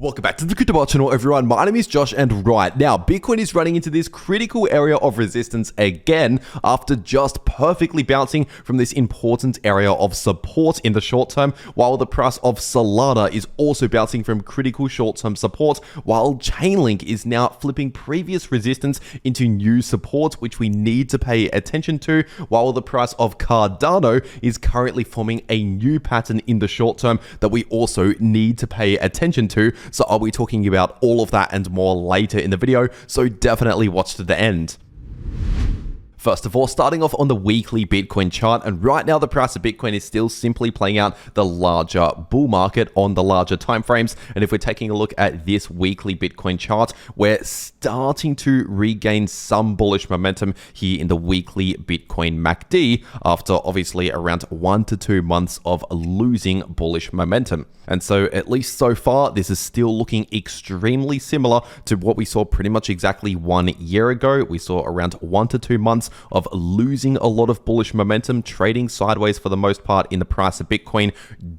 Welcome back to the Crypto channel, everyone. My name is Josh, and right now, Bitcoin is running into this critical area of resistance again after just perfectly bouncing from this important area of support in the short term, while the price of Solana is also bouncing from critical short-term support, while Chainlink is now flipping previous resistance into new support, which we need to pay attention to, while the price of Cardano is currently forming a new pattern in the short term that we also need to pay attention to. So I'll be talking about all of that and more later in the video, so definitely watch to the end. First of all, starting off on the weekly Bitcoin chart, and right now the price of Bitcoin is still simply playing out the larger bull market on the larger timeframes. And if we're taking a look at this weekly Bitcoin chart, we're starting to regain some bullish momentum here in the weekly Bitcoin MACD after obviously around 1 to 2 months of losing bullish momentum. And so at least so far, this is still looking extremely similar to what we saw pretty much exactly 1 year ago. We saw around 1 to 2 months of losing a lot of bullish momentum, trading sideways for the most part in the price of Bitcoin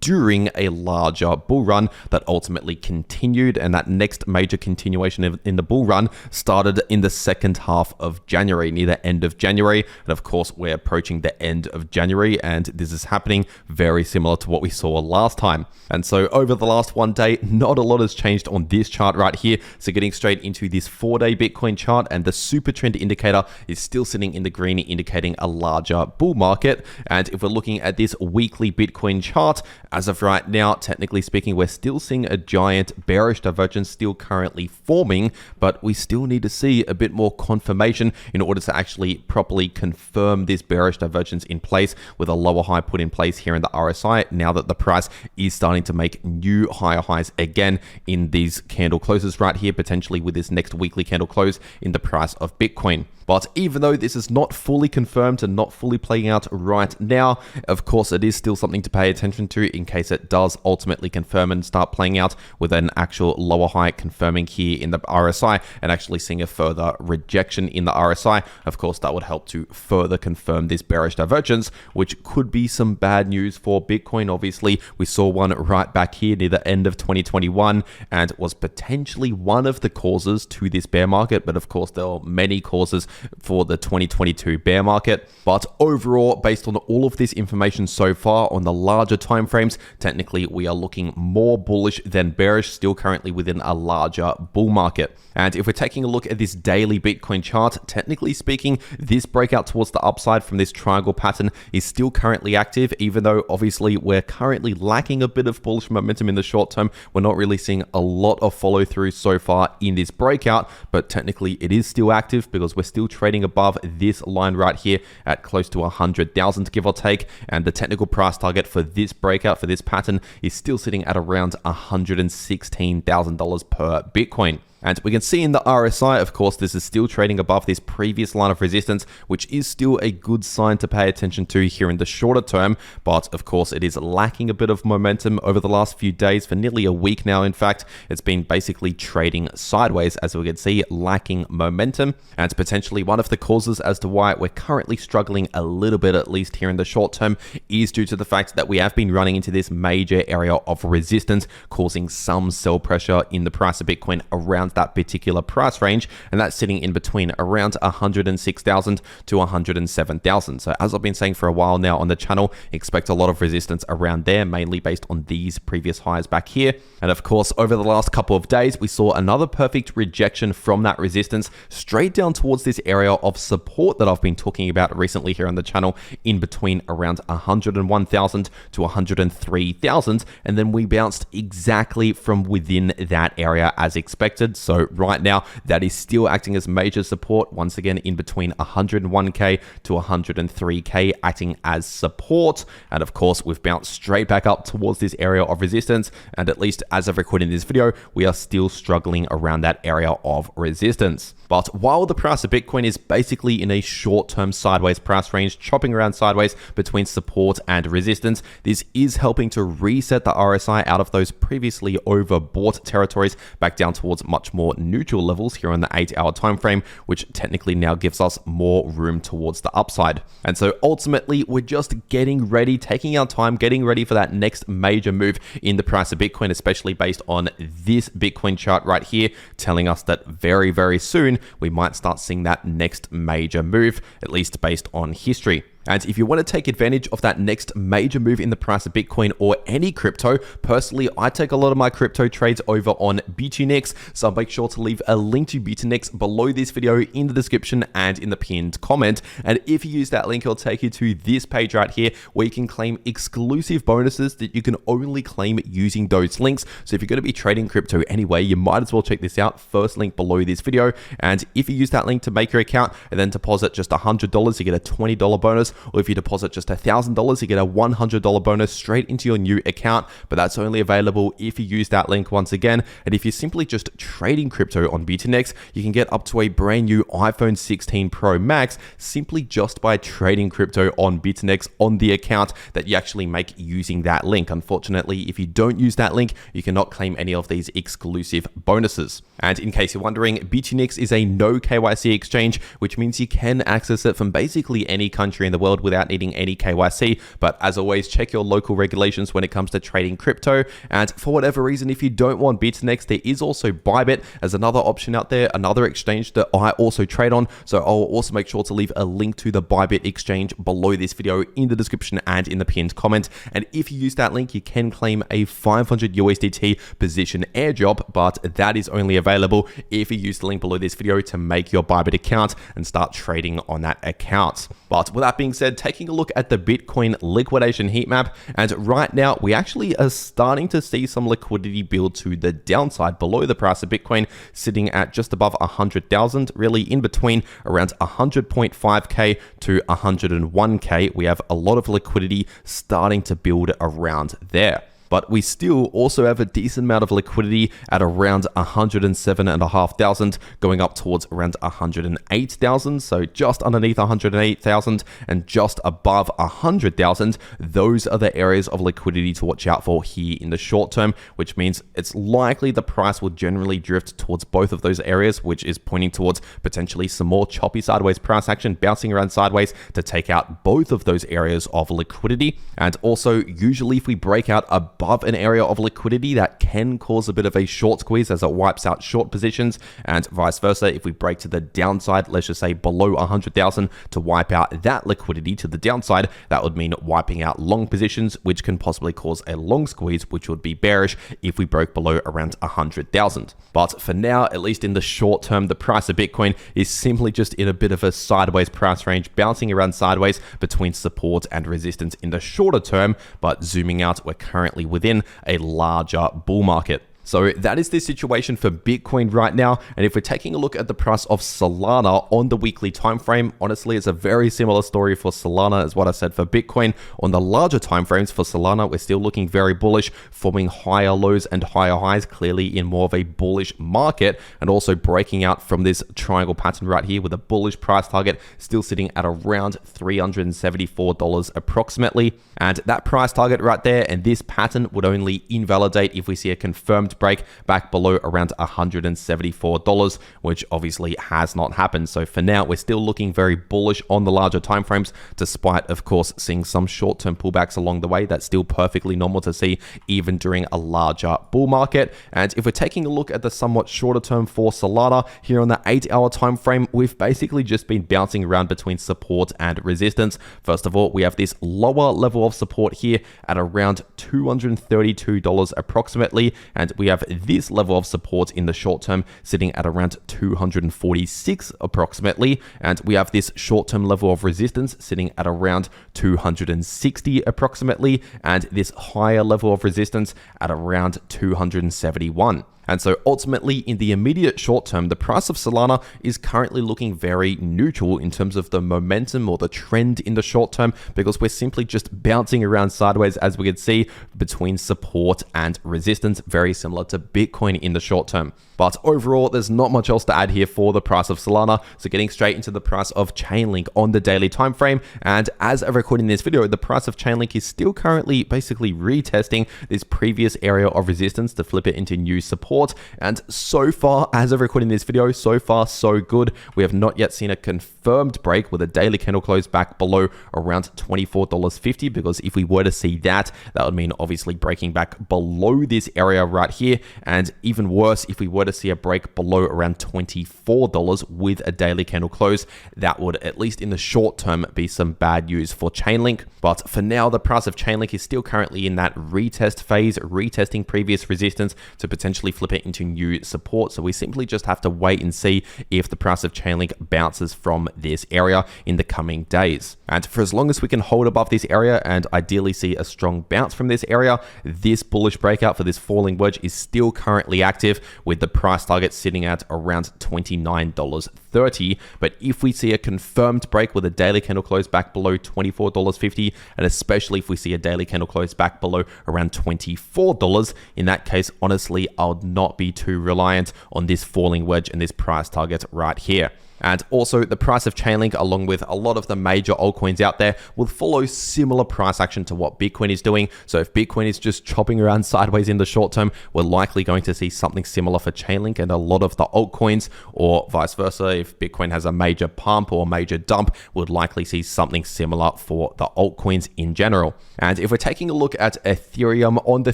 during a larger bull run that ultimately continued. And that next major continuation in the bull run started in the second half of January, near the end of January. And of course, we're approaching the end of January, and this is happening very similar to what we saw last time. And so over the last 1 day, not a lot has changed on this chart right here. So getting straight into this 4-day Bitcoin chart, and the super trend indicator is still sitting in the green, indicating a larger bull market. And if we're looking at this weekly Bitcoin chart, as of right now, technically speaking, we're still seeing a giant bearish divergence still currently forming, but we still need to see a bit more confirmation in order to actually properly confirm this bearish divergence in place, with a lower high put in place here in the RSI, now that the price is starting to make new higher highs again in these candle closes right here, potentially with this next weekly candle close in the price of Bitcoin. But even though this is not fully confirmed and not fully playing out right now, of course, it is still something to pay attention to in case it does ultimately confirm and start playing out with an actual lower high confirming here in the RSI and actually seeing a further rejection in the RSI. Of course, that would help to further confirm this bearish divergence, which could be some bad news for Bitcoin. Obviously, we saw one right back here near the end of 2021 and was potentially one of the causes to this bear market. But of course, there are many causes for the 2022 bear market. But overall, based on all of this information so far on the larger timeframes, technically we are looking more bullish than bearish, still currently within a larger bull market. And if we're taking a look at this daily Bitcoin chart, technically speaking, this breakout towards the upside from this triangle pattern is still currently active, even though obviously we're currently lacking a bit of bullish momentum in the short term. We're not really seeing a lot of follow through so far in this breakout, but technically it is still active because we're still trading above this line right here at close to 100,000, give or take. And the technical price target for this breakout, for this pattern, is still sitting at around $116,000 per Bitcoin. And we can see in the RSI, of course, this is still trading above this previous line of resistance, which is still a good sign to pay attention to here in the shorter term. But of course, it is lacking a bit of momentum over the last few days. For nearly a week now, in fact, it's been basically trading sideways, as we can see, lacking momentum. And potentially one of the causes as to why we're currently struggling a little bit, at least here in the short term, is due to the fact that we have been running into this major area of resistance, causing some sell pressure in the price of Bitcoin around that particular price range, and that's sitting in between around 106,000 to 107,000. So as I've been saying for a while now on the channel, expect a lot of resistance around there, mainly based on these previous highs back here. And of course, over the last couple of days, we saw another perfect rejection from that resistance straight down towards this area of support that I've been talking about recently here on the channel, in between around 101,000 to 103,000, and then we bounced exactly from within that area as expected. So right now, that is still acting as major support, once again in between 101k to 103k, acting as support. And of course, we've bounced straight back up towards this area of resistance, and at least as of recording this video, we are still struggling around that area of resistance. But while the price of Bitcoin is basically in a short-term sideways price range, chopping around sideways between support and resistance, this is helping to reset the RSI out of those previously overbought territories back down towards much much more neutral levels here on the 8-hour time frame, which technically now gives us more room towards the upside. And so ultimately, we're just getting ready, taking our time, getting ready for that next major move in the price of Bitcoin, especially based on this Bitcoin chart right here, telling us that very, very soon we might start seeing that next major move, at least based on history. And if you want to take advantage of that next major move in the price of Bitcoin or any crypto, personally, I take a lot of my crypto trades over on Bitfinex, so make sure to leave a link to Bitfinex below this video in the description and in the pinned comment. And if you use that link, it'll take you to this page right here where you can claim exclusive bonuses that you can only claim using those links. So if you're going to be trading crypto anyway, you might as well check this out. First link below this video. And if you use that link to make your account and then deposit just $100, you get a $20 bonus. Or if you deposit just $1,000, you get a $100 bonus straight into your new account. But that's only available if you use that link once again. And if you're simply just trading crypto on Bitfinex, you can get up to a brand new iPhone 16 Pro Max simply just by trading crypto on Bitfinex on the account that you actually make using that link. Unfortunately, if you don't use that link, you cannot claim any of these exclusive bonuses. And in case you're wondering, Bitfinex is a no KYC exchange, which means you can access it from basically any country in the world without needing any KYC. But as always, check your local regulations when it comes to trading crypto. And for whatever reason, if you don't want Bitfinex, there is also Bybit as another option out there, another exchange that I also trade on. So I'll also make sure to leave a link to the Bybit exchange below this video in the description and in the pinned comment. And if you use that link, you can claim a 500 USDT position airdrop, but that is only available if you use the link below this video to make your Bybit account and start trading on that account. But with that being said, taking a look at the Bitcoin liquidation heat map, and right now we actually are starting to see some liquidity build to the downside below the price of Bitcoin, sitting at just above 100,000, really in between around 100.5k to 101k. We have a lot of liquidity starting to build around there. But we still also have a decent amount of liquidity at around 107,500, going up towards around 108,000. So just underneath 108,000 and just above 100,000. Those are the areas of liquidity to watch out for here in the short term, which means it's likely the price will generally drift towards both of those areas, which is pointing towards potentially some more choppy sideways price action, bouncing around sideways to take out both of those areas of liquidity. And also, usually if we break out above an area of liquidity, that can cause a bit of a short squeeze as it wipes out short positions, and vice versa. If we break to the downside, let's just say below 100,000 to wipe out that liquidity to the downside, that would mean wiping out long positions, which can possibly cause a long squeeze, which would be bearish if we broke below around 100,000. But for now, at least in the short term, the price of Bitcoin is simply just in a bit of a sideways price range, bouncing around sideways between support and resistance in the shorter term. But zooming out, we're currently within a larger bull market. So that is the situation for Bitcoin right now. And if we're taking a look at the price of Solana on the weekly time frame, honestly, it's a very similar story for Solana as what I said for Bitcoin. On the larger time frames for Solana, we're still looking very bullish, forming higher lows and higher highs, clearly in more of a bullish market, and also breaking out from this triangle pattern right here with a bullish price target still sitting at around $374 approximately. And that price target right there and this pattern would only invalidate if we see a confirmed break back below around $174, which obviously has not happened. So for now, we're still looking very bullish on the larger timeframes, despite, of course, seeing some short-term pullbacks along the way. That's still perfectly normal to see, even during a larger bull market. And if we're taking a look at the somewhat shorter term for Solana, here on the 8-hour time frame, we've basically just been bouncing around between support and resistance. First of all, we have this lower level of support here at around $232 approximately, and we have this level of support in the short term sitting at around 246 approximately, and we have this short-term level of resistance sitting at around 260 approximately, and this higher level of resistance at around 271. And so ultimately, in the immediate short term, the price of Solana is currently looking very neutral in terms of the momentum or the trend in the short term, because we're simply just bouncing around sideways, as we could see, between support and resistance, very similar to Bitcoin in the short term. But overall, there's not much else to add here for the price of Solana. So getting straight into the price of Chainlink on the daily time frame. And as of recording this video, the price of Chainlink is still currently basically retesting this previous area of resistance to flip it into new support. support. And so far, as of recording this video, so far so good. We have not yet seen a confirmed break with a daily candle close back below around $24.50, because if we were to see that, that would mean obviously breaking back below this area right here, and even worse, if we were to see a break below around $24 with a daily candle close, that would, at least in the short term, be some bad news for Chainlink. But for now, the price of Chainlink is still currently in that retest phase, retesting previous resistance to potentially flip it into new support. So we simply just have to wait and see if the price of Chainlink bounces from this area in the coming days. And for as long as we can hold above this area and ideally see a strong bounce from this area, this bullish breakout for this falling wedge is still currently active, with the price target sitting at around $29.30. But if we see a confirmed break with a daily candle close back below $24.50, and especially if we see a daily candle close back below around $24, in that case, honestly, I would not be too reliant on this falling wedge and this price target right here. And also, the price of Chainlink, along with a lot of the major altcoins out there, will follow similar price action to what Bitcoin is doing. So if Bitcoin is just chopping around sideways in the short term, we're likely going to see something similar for Chainlink and a lot of the altcoins, or vice versa. If Bitcoin has a major pump or major dump, we'll likely see something similar for the altcoins in general. And if we're taking a look at Ethereum on the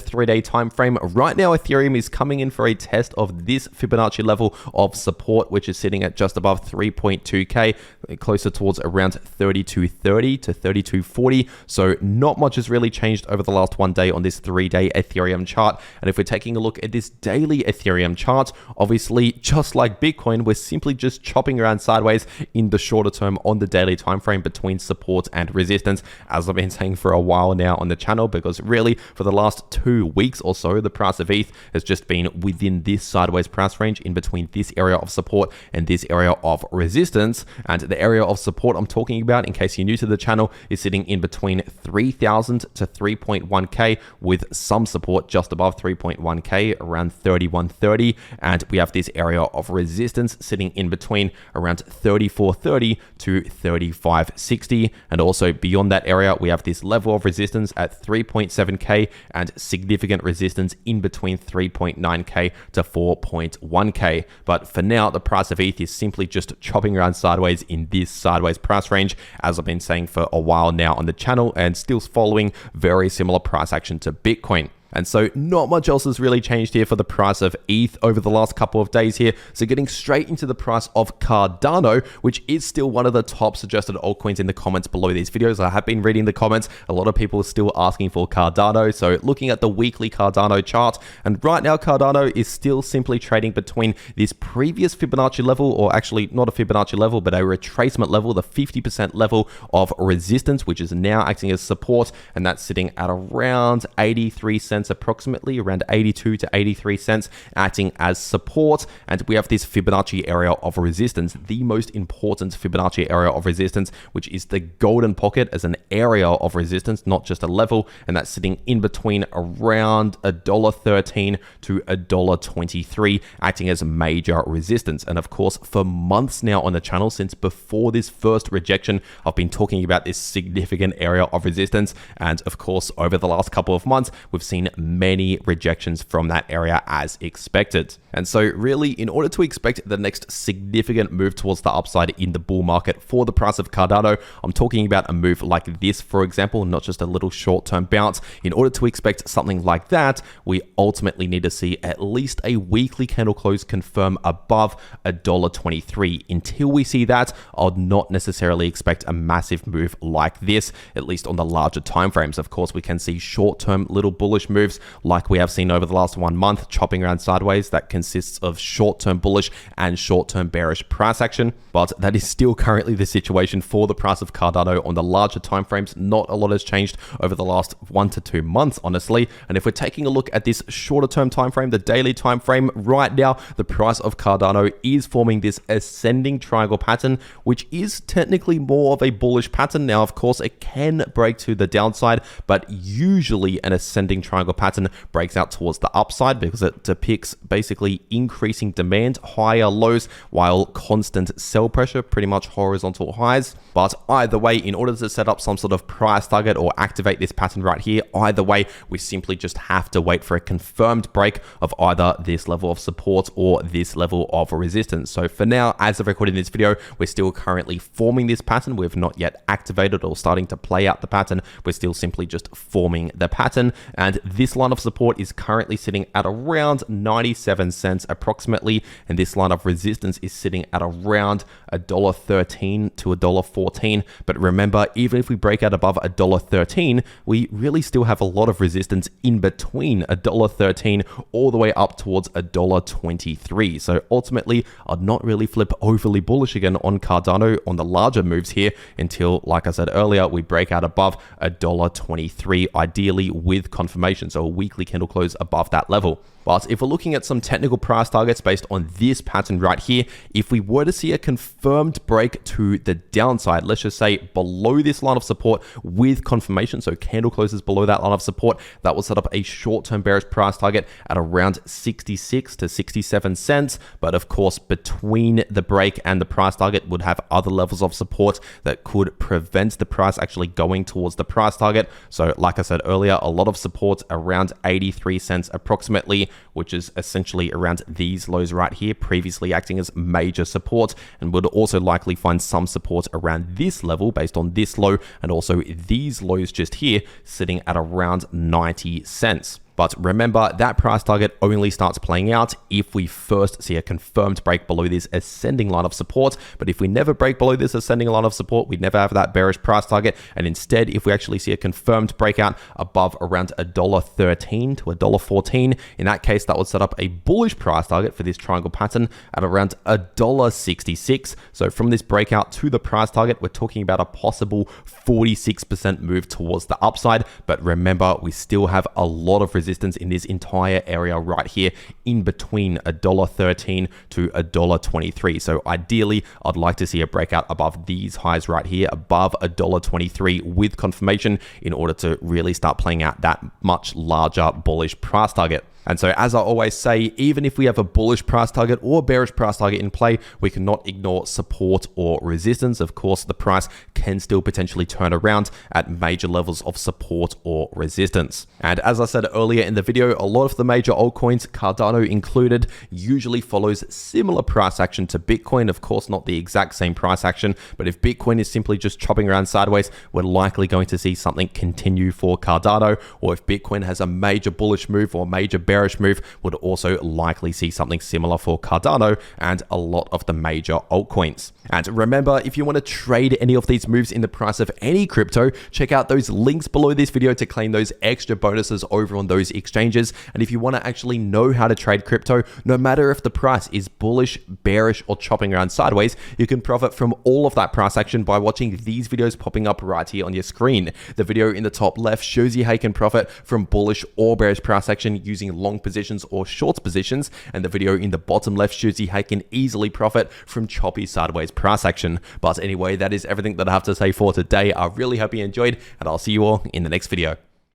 3-day time frame, right now Ethereum is coming in for a test of this Fibonacci level of support, which is sitting at just above 3.2k, closer towards around 3230 to 3240. So not much has really changed over the last 1 day on this 3-day Ethereum chart. And if we're taking a look at this daily Ethereum chart, obviously just like Bitcoin, we're simply just chopping around sideways in the shorter term on the daily time frame between support and resistance, as I've been saying for a while now on the channel, because really for the last 2 weeks or so, the price of ETH has just been within this sideways price range in between this area of support and this area of resistance. And the area of support I'm talking about, in case you're new to the channel, is sitting in between 3,000 to 3.1k, with some support just above 3.1k around 3130, and we have this area of resistance sitting in between around 3430 to 3560, and also beyond that area we have this level of resistance at 3.7k and significant resistance in between 3.9k to 4.1k. But for now, the price of ETH is simply just chopping around sideways in this sideways price range, as I've been saying for a while now on the channel, and still following very similar price action to Bitcoin. And so not much else has really changed here for the price of ETH over the last couple of days here. So getting straight into the price of Cardano, which is still one of the top suggested altcoins in the comments below these videos. I have been reading the comments. A lot of people are still asking for Cardano. So looking at the weekly Cardano chart, and right now Cardano is still simply trading between this previous Fibonacci level, or actually not a Fibonacci level, but a retracement level, the 50% level of resistance, which is now acting as support, and that's sitting at around 83 cents, approximately around 82 to 83 cents, acting as support. And we have this Fibonacci area of resistance, the most important Fibonacci area of resistance, which is the golden pocket as an area of resistance, not just a level, and that's sitting in between around $1.13 to $1.23, acting as major resistance. And of course, for months now on the channel, since before this first rejection, I've been talking about this significant area of resistance, and of course over the last couple of months we've seen many rejections from that area as expected. And so really, in order to expect the next significant move towards the upside in the bull market for the price of Cardano, I'm talking about a move like this, for example, not just a little short-term bounce. In order to expect something like that, we ultimately need to see at least a weekly candle close confirm above $1.23. Until we see that, I would not necessarily expect a massive move like this, at least on the larger timeframes. Of course, we can see short-term little bullish moves like we have seen over the last 1 month, chopping around sideways. That consists of short-term bullish and short-term bearish price action, but that is still currently the situation for the price of Cardano on the larger timeframes. Not a lot has changed over the last 1 to 2 months, honestly. And if we're taking a look at this shorter term time frame, the daily time frame, right now the price of Cardano is forming this ascending triangle pattern, which is technically more of a bullish pattern. Now, of course, it can break to the downside, but usually an ascending triangle triangle pattern breaks out towards the upside, because it depicts basically increasing demand, higher lows, while constant sell pressure, pretty much horizontal highs. But either way, in order to set up some sort of price target or activate this pattern right here, either way, we simply just have to wait for a confirmed break of either this level of support or this level of resistance. So for now, as of recording this video, we're still currently forming this pattern. We've not yet activated or starting to play out the pattern. We're still simply just forming the pattern. And this line of support is currently sitting at around 97 cents approximately. And this line of resistance is sitting at around $1.13 to $1.14. But remember, even if we break out above $1.13, we really still have a lot of resistance in between $1.13 all the way up towards $1.23. So ultimately, I'd not really flip overly bullish again on Cardano on the larger moves here until, like I said earlier, we break out above $1.23, ideally with confirmation, so a weekly candle close above that level. But if we're looking at some technical price targets based on this pattern right here, if we were to see a confirmed break to the downside, let's just say below this line of support with confirmation, so candle closes below that line of support, that will set up a short-term bearish price target at around 66 to 67 cents. But of course, between the break and the price target would have other levels of support that could prevent the price actually going towards the price target. So like I said earlier, a lot of support around 83 cents approximately, which is essentially around these lows right here, previously acting as major support, and would also likely find some support around this level based on this low, and also these lows just here sitting at around 90 cents. But remember, that price target only starts playing out if we first see a confirmed break below this ascending line of support. But if we never break below this ascending line of support, we'd never have that bearish price target. And instead, if we actually see a confirmed breakout above around $1.13 to $1.14, in that case, that would set up a bullish price target for this triangle pattern at around $1.66. So from this breakout to the price target, we're talking about a possible 46% move towards the upside. But remember, we still have a lot of resistance in this entire area right here in between $1.13 to $1.23. So ideally, I'd like to see a breakout above these highs right here, above $1.23 with confirmation, in order to really start playing out that much larger bullish price target. And so, as I always say, even if we have a bullish price target or bearish price target in play, we cannot ignore support or resistance. Of course, the price can still potentially turn around at major levels of support or resistance. And as I said earlier in the video, a lot of the major altcoins, Cardano included, usually follows similar price action to Bitcoin. Of course, not the exact same price action, but if Bitcoin is simply just chopping around sideways, we're likely going to see something continue for Cardano. Or if Bitcoin has a major bullish move or major bearish move, would also likely see something similar for Cardano and a lot of the major altcoins. And remember, if you want to trade any of these moves in the price of any crypto, check out those links below this video to claim those extra bonuses over on those exchanges. And if you want to actually know how to trade crypto, no matter if the price is bullish, bearish, or chopping around sideways, you can profit from all of that price action by watching these videos popping up right here on your screen. The video in the top left shows you how you can profit from bullish or bearish price action using long positions or short positions, and the video in the bottom left shows you how you can easily profit from choppy sideways price action. But anyway, that is everything that I have to say for today. I really hope you enjoyed, and I'll see you all in the next video.